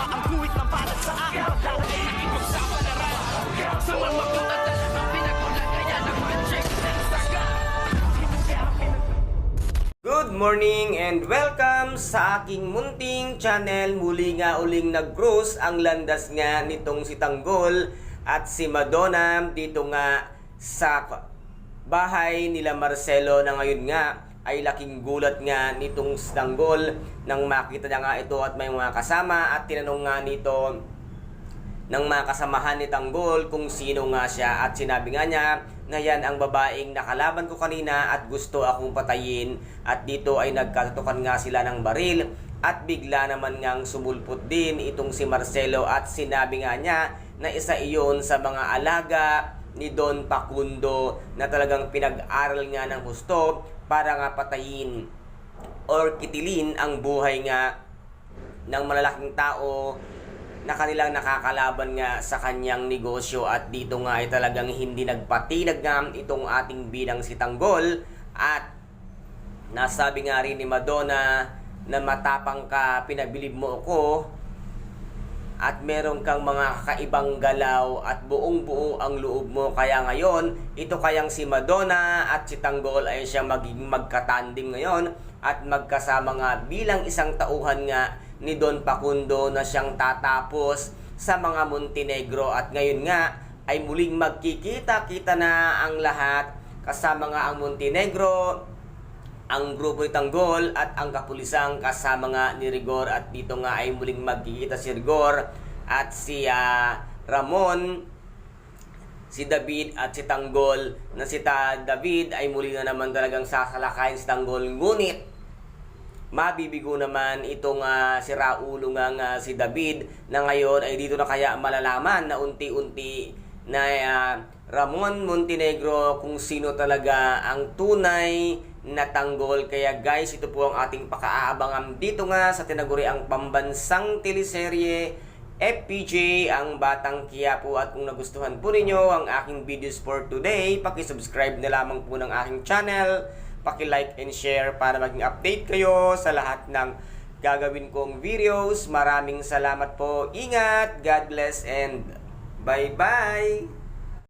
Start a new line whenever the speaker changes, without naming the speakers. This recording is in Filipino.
ang kuwit ng balat sa akin. Dahil ay ipagsapalaran sa mga magot at talagang pinagulan. Kaya nag-magic ng saga.
Good morning and welcome sa aking munting channel. Muli nga uling nag-cruise ang landas nga nitong si Tanggol at si Madonna dito nga sa bahay nila Marcelo, na ngayon nga ay laking gulat nga nitong si Tanggol nang makita niya nga ito at may mga kasama, at tinanong nga nito ng mga kasamahan ni Tanggol kung sino nga siya, at sinabi nga niya na yan ang babaeng nakalaban ko kanina at gusto akong patayin, at dito ay nagkatutukan nga sila ng baril at bigla naman ngang sumulpot din itong si Marcelo, at sinabi nga niya na isa iyon sa mga alaga ni Don Facundo na talagang pinag-aral nga ng husto para nga patayin or kitilin ang buhay nga ng malalaking tao na kanilang nakakalaban nga sa kanyang negosyo. At dito nga ay talagang hindi nagpatinag nga itong ating bidang si Tanggol, at nasabi nga rin ni Madonna na matapang ka, pinabilib mo ako at meron kang mga kakaibang galaw at buong-buo ang loob mo. Kaya ngayon, ito kayang si Madonna at si Tanggol ay siyang magiging magkatanding ngayon at magkasama nga bilang isang tauhan nga ni Don Facundo na siyang tatapos sa mga Montenegro. At ngayon nga ay muling magkikita-kita na ang lahat, kasama nga ang Montenegro, ang grupo ni Tanggol at ang kapulisang kasama nga ni Rigor. At dito nga ay muling magkikita si Rigor at si Ramon, si David at si Tanggol, na si David ay muli na naman talagang sasalakayin si Tanggol, ngunit mabibigo naman itong si Raulo nga si David, na ngayon ay dito na kaya malalaman na unti-unti na Ramon Montenegro kung sino talaga ang tunay na Tanggol. Kaya guys, ito po ang ating pakaabangan dito nga sa tinaguriang pambansang teleserye FPJ, ang Batang Quiapo. At kung nagustuhan po ninyo ang aking videos for today, paki-subscribe na lamang po ng aking channel, paki-like and share para maging update kayo sa lahat ng gagawin kong videos. Maraming salamat po. Ingat, God bless, and bye-bye!